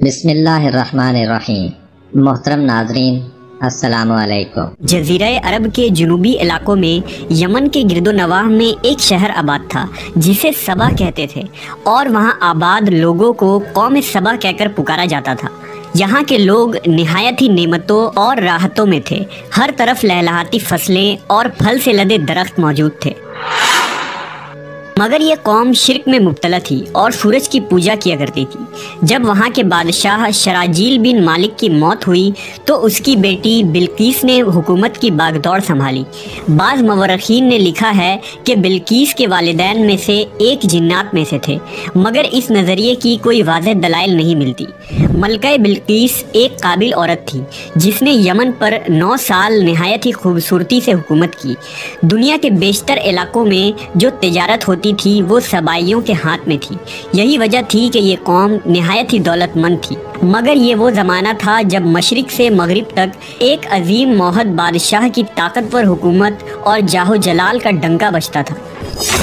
بسم اللہ الرحمن الرحیم۔ محترم ناظرین السلام علیکم۔ جزیرہ عرب کے جنوبی علاقوں میں یمن کے گرد و نواح میں ایک شہر آباد تھا جسے سبا کہتے تھے، اور وہاں آباد لوگوں کو قوم سبا کہہ کر پکارا جاتا تھا۔ یہاں کے لوگ نہایت ہی نعمتوں اور راحتوں میں تھے۔ ہر طرف لہلہاتی فصلیں اور پھل سے لدے درخت موجود تھے، مگر یہ قوم شرک میں مبتلا تھی اور سورج کی پوجا کیا کرتی تھی۔ جب وہاں کے بادشاہ شراجیل بن مالک کی موت ہوئی تو اس کی بیٹی بلقیس نے حکومت کی باغ دوڑ سنبھالی۔ بعض مورخین نے لکھا ہے کہ بلقیس کے والدین میں سے ایک جنات میں سے تھے، مگر اس نظریے کی کوئی واضح دلائل نہیں ملتی۔ ملکہ بلقیس ایک قابل عورت تھی جس نے یمن پر 9 سال نہایت ہی خوبصورتی سے حکومت کی۔ دنیا کے بیشتر علاقوں میں جو تجارت ہوتی تھی وہ سبائیوں کے ہاتھ میں تھی۔ یہی وجہ تھی کہ یہ قوم نہایت ہی دولت مند تھی، مگر یہ وہ زمانہ تھا جب مشرق سے مغرب تک ایک عظیم موحد بادشاہ کی طاقتور حکومت اور جاہ و جلال کا ڈنکا بجتا تھا،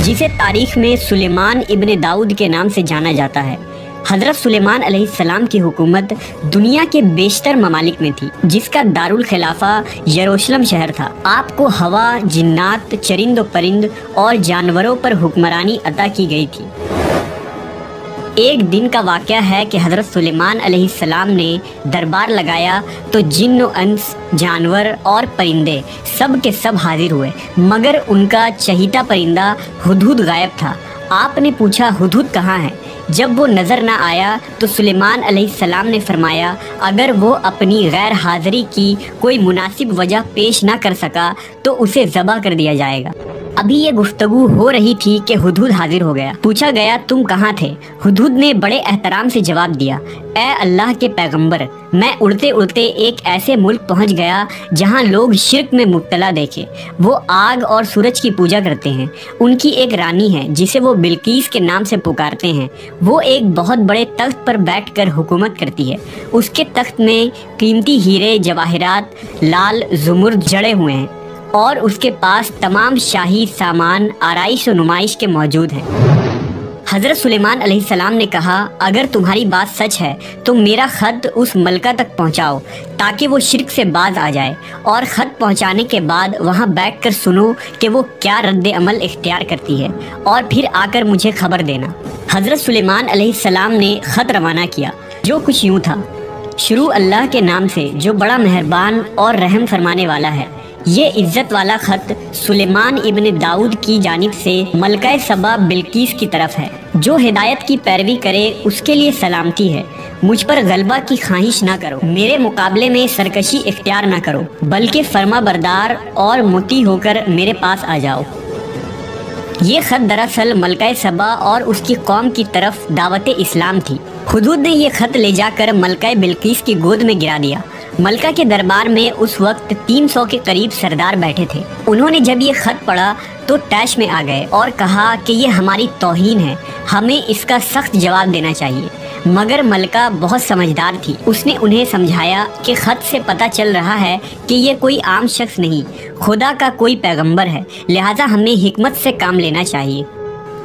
جسے تاریخ میں سلیمان ابن داؤد کے نام سے جانا جاتا ہے۔ حضرت سلیمان علیہ السلام کی حکومت دنیا کے بیشتر ممالک میں تھی، جس کا دارالخلافہ یروشلم شہر تھا۔ آپ کو ہوا، جنات، چرند و پرند اور جانوروں پر حکمرانی عطا کی گئی تھی۔ ایک دن کا واقعہ ہے کہ حضرت سلیمان علیہ السلام نے دربار لگایا تو جن و انس، جانور اور پرندے سب کے سب حاضر ہوئے، مگر ان کا چہیتا پرندہ ہدہد غائب تھا۔ آپ نے پوچھا ہدہد کہاں ہے؟ جب وہ نظر نہ آیا تو سلیمان علیہ السلام نے فرمایا اگر وہ اپنی غیر حاضری کی کوئی مناسب وجہ پیش نہ کر سکا تو اسے ذبح کر دیا جائے گا۔ ابھی یہ گفتگو ہو رہی تھی کہ ہدہد حاضر ہو گیا۔ پوچھا گیا تم کہاں تھے؟ ہدہد نے بڑے احترام سے جواب دیا، اے اللہ کے پیغمبر، میں اڑتے اڑتے ایک ایسے ملک پہنچ گیا جہاں لوگ شرک میں مبتلا دیکھے۔ وہ آگ اور سورج کی پوجا کرتے ہیں۔ ان کی ایک رانی ہے جسے وہ بلقیس کے نام سے پکارتے ہیں۔ وہ ایک بہت بڑے تخت پر بیٹھ کر حکومت کرتی ہے۔ اس کے تخت میں قیمتی ہیرے جواہرات لال زمرد جڑے ہوئے ہیں، اور اس کے پاس تمام شاہی سامان آرائش و نمائش کے موجود ہیں۔ حضرت سلیمان علیہ السلام نے کہا اگر تمہاری بات سچ ہے تو میرا خط اس ملکہ تک پہنچاؤ تاکہ وہ شرک سے باز آ جائے، اور خط پہنچانے کے بعد وہاں بیٹھ کر سنو کہ وہ کیا رد عمل اختیار کرتی ہے، اور پھر آ کر مجھے خبر دینا۔ حضرت سلیمان علیہ السلام نے خط روانہ کیا، جو کچھ یوں تھا: شروع اللہ کے نام سے جو بڑا مہربان اور رحم فرمانے والا ہے۔ یہ عزت والا خط سلیمان ابن داؤد کی جانب سے ملکہ سبا بلقیس کی طرف ہے۔ جو ہدایت کی پیروی کرے اس کے لیے سلامتی ہے۔ مجھ پر غلبہ کی خواہش نہ کرو، میرے مقابلے میں سرکشی اختیار نہ کرو، بلکہ فرما بردار اور مطیع ہو کر میرے پاس آ جاؤ۔ یہ خط دراصل ملکہ سبا اور اس کی قوم کی طرف دعوت اسلام تھی۔ ہدہد نے یہ خط لے جا کر ملکہ بلقیس کی گود میں گرا دیا۔ ملکہ کے دربار میں اس وقت 300 کے قریب سردار بیٹھے تھے۔ انہوں نے جب یہ خط پڑھا تو طیش میں آ گئے اور کہا کہ یہ ہماری توہین ہے، ہمیں اس کا سخت جواب دینا چاہیے۔ مگر ملکہ بہت سمجھدار تھی، اس نے انہیں سمجھایا کہ خط سے پتہ چل رہا ہے کہ یہ کوئی عام شخص نہیں، خدا کا کوئی پیغمبر ہے، لہٰذا ہمیں حکمت سے کام لینا چاہیے۔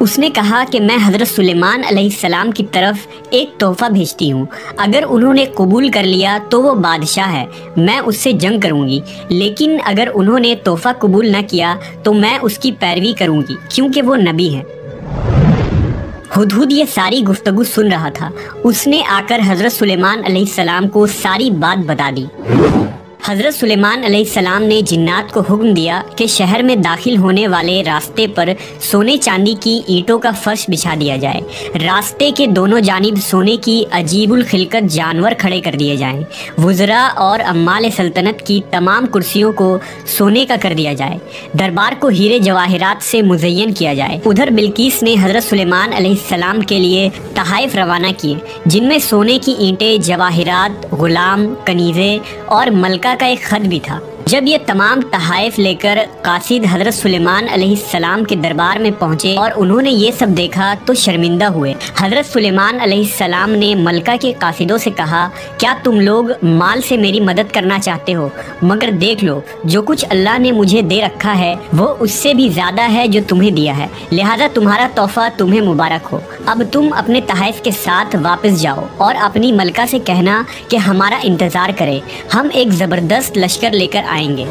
اس نے کہا کہ میں حضرت سلیمان علیہ السلام کی طرف ایک تحفہ بھیجتی ہوں، اگر انہوں نے قبول کر لیا تو وہ بادشاہ ہے، میں اس سے جنگ کروں گی، لیکن اگر انہوں نے تحفہ قبول نہ کیا تو میں اس کی پیروی کروں گی، کیونکہ وہ نبی ہے۔ ہدہد یہ ساری گفتگو سن رہا تھا۔ اس نے آ کر حضرت سلیمان علیہ السلام کو ساری بات بتا دی۔ حضرت سلیمان علیہ السلام نے جنات کو حکم دیا کہ شہر میں داخل ہونے والے راستے پر سونے چاندی کی اینٹوں کا فرش بچھا دیا جائے۔ راستے کے دونوں جانب سونے کی عجیب الخلقت جانور کھڑے کر دیے جائیں۔ وزراء اور عمال سلطنت کی تمام کرسیوں کو سونے کا کر دیا جائے۔ دربار کو ہیرے جواہرات سے مزین کیا جائے۔ ادھر بلقیس نے حضرت سلیمان علیہ السلام کے لیے تحائف روانہ کیے، جن میں سونے کی اینٹیں، جواہرات، غلام، کنیزیں اور ملکہ کا ایک خط بھی تھا۔ جب یہ تمام تحائف لے کر قاصد حضرت سلیمان علیہ السلام کے دربار میں پہنچے اور انہوں نے یہ سب دیکھا تو شرمندہ ہوئے۔ حضرت سلیمان علیہ السلام نے ملکہ کے قاصدوں سے کہا، کیا تم لوگ مال سے میری مدد کرنا چاہتے ہو؟ مگر دیکھ لو، جو کچھ اللہ نے مجھے دے رکھا ہے وہ اس سے بھی زیادہ ہے جو تمہیں دیا ہے، لہذا تمہارا تحفہ تمہیں مبارک ہو۔ اب تم اپنے تحائف کے ساتھ واپس جاؤ اور اپنی ملکہ سے کہنا کہ ہمارا انتظار کرے، ہم ایک زبردست لشکر لے کر آئیں گے۔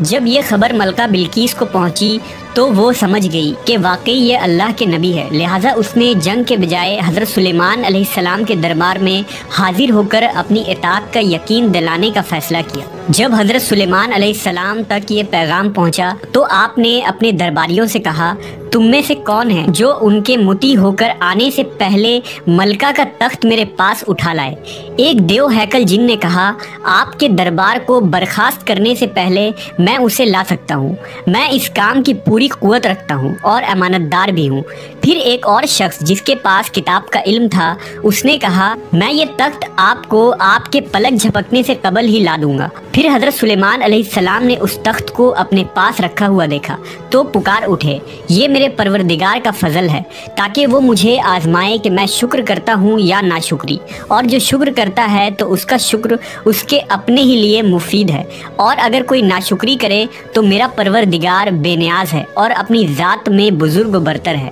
جب یہ خبر ملکہ بلقیس کو پہنچی تو وہ سمجھ گئی کہ واقعی یہ اللہ کے نبی ہے، لہٰذا اس نے جنگ کے بجائے حضرت سلیمان علیہ السلام کے دربار میں حاضر ہو کر اپنی اطاعت کا یقین دلانے کا فیصلہ کیا۔ جب حضرت سلیمان علیہ السلام تک یہ پیغام پہنچا تو آپ نے اپنے درباریوں سے کہا، تم میں سے کون ہے جو ان کے مطیع ہو کر آنے سے پہلے ملکہ کا تخت میرے پاس اٹھا لائے؟ ایک دیو ہیکل جن نے کہا، آپ کے دربار کو برخاست کرنے سے پہلے میں اسے لا سکتا ہوں، میں اس کام کی پوری قوت رکھتا ہوں اور امانت دار بھی ہوں۔ پھر ایک اور شخص جس کے پاس کتاب کا علم تھا، اس نے کہا، میں یہ تخت آپ کو آپ کے پلک جھپکنے سے قبل ہی لا دوں گا۔ پھر حضرت سلیمان علیہ السلام نے اس تخت کو اپنے پاس رکھا ہوا دیکھا تو پکار اٹھے، یہ میرے پروردگار کا فضل ہے تاکہ وہ مجھے آزمائے کہ میں شکر کرتا ہوں یا ناشکری، اور جو شکر کرتا ہے تو اس کا شکر اس کے اپنے ہی لیے مفید ہے، اور اگر کوئی ناشکری کرے تو میرا پروردگار بے نیاز ہے اور اپنی ذات میں بزرگ و برتر ہے۔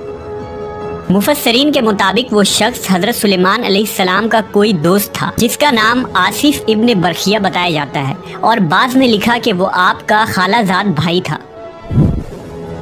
مفسرین کے مطابق وہ شخص حضرت سلیمان علیہ السلام کا کوئی دوست تھا جس کا نام آصف ابن برخیہ بتایا جاتا ہے، اور بعض نے لکھا کہ وہ آپ کا خالہ زاد بھائی تھا۔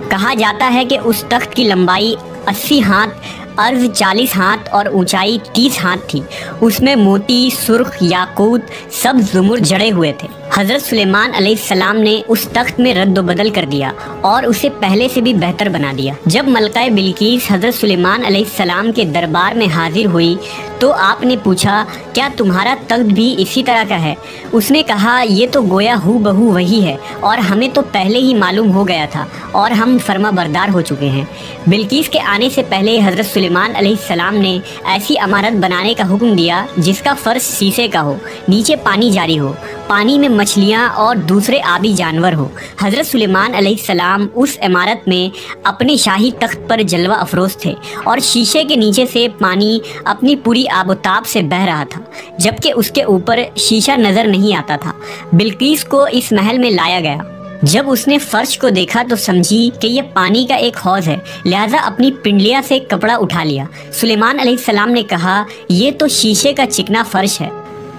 کہا جاتا ہے کہ اس تخت کی لمبائی 80 ہاتھ، عرض 40 ہاتھ اور اونچائی 30 ہاتھ تھی۔ اس میں موتی، سرخ، یاقوت، سبز زمر جڑے ہوئے تھے۔ حضرت سلیمان علیہ السلام نے اس تخت میں رد و بدل کر دیا اور اسے پہلے سے بھی بہتر بنا دیا۔ جب ملکہ بلقیس حضرت سلیمان علیہ السلام کے دربار میں حاضر ہوئی تو آپ نے پوچھا، کیا تمہارا تخت بھی اسی طرح کا ہے؟ اس نے کہا، یہ تو گویا ہو بہو وہی ہے، اور ہمیں تو پہلے ہی معلوم ہو گیا تھا اور ہم فرما بردار ہو چکے ہیں۔ بلقیس کے آنے سے پہلے حضرت سلیمان علیہ السلام نے ایسی عمارت بنانے کا حکم دیا جس کا فرش شیشے کا ہو، نیچے پانی جاری ہو، پانی میں مچھلیاں اور دوسرے آبی جانور ہو۔ حضرت سلیمان علیہ السلام اس عمارت میں اپنے شاہی تخت پر جلوہ افروز تھے، اور شیشے کے نیچے سے پانی اپنی پوری آب و تاب سے بہہ رہا تھا، جبکہ اس کے اوپر شیشہ نظر نہیں آتا تھا۔ بلقیس کو اس محل میں لایا گیا۔ جب اس نے فرش کو دیکھا تو سمجھی کہ یہ پانی کا ایک حوض ہے، لہذا اپنی پنڈلیاں سے کپڑا اٹھا لیا۔ سلیمان علیہ السلام نے کہا، یہ تو شیشے کا چکنا فرش ہے۔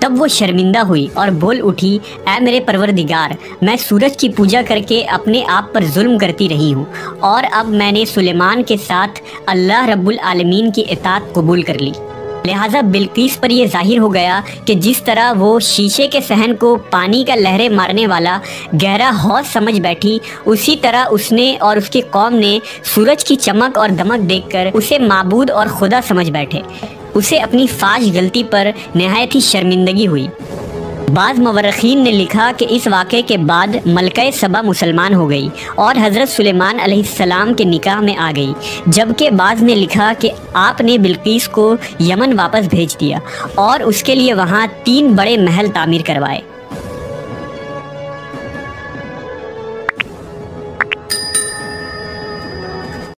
تب وہ شرمندہ ہوئی اور بول اٹھی، اے میرے پروردگار، میں سورج کی پوجا کر کے اپنے آپ پر ظلم کرتی رہی ہوں، اور اب میں نے سلیمان کے ساتھ اللہ رب العالمین کی اطاعت قبول کر لی۔ لہٰذا بلقیس پر یہ ظاہر ہو گیا کہ جس طرح وہ شیشے کے صحن کو پانی کا لہریں مارنے والا گہرا حوض سمجھ بیٹھی، اسی طرح اس نے اور اس کی قوم نے سورج کی چمک اور دمک دیکھ کر اسے معبود اور خدا سمجھ بیٹھے۔ اسے اپنی فاش غلطی پر نہایت ہی شرمندگی ہوئی۔ بعض مورخین نے لکھا کہ اس واقعے کے بعد ملکہ سبا مسلمان ہو گئی اور حضرت سلیمان علیہ السلام کے نکاح میں آ گئی، جبکہ بعض نے لکھا کہ آپ نے بلقیس کو یمن واپس بھیج دیا اور اس کے لیے وہاں 3 بڑے محل تعمیر کروائے۔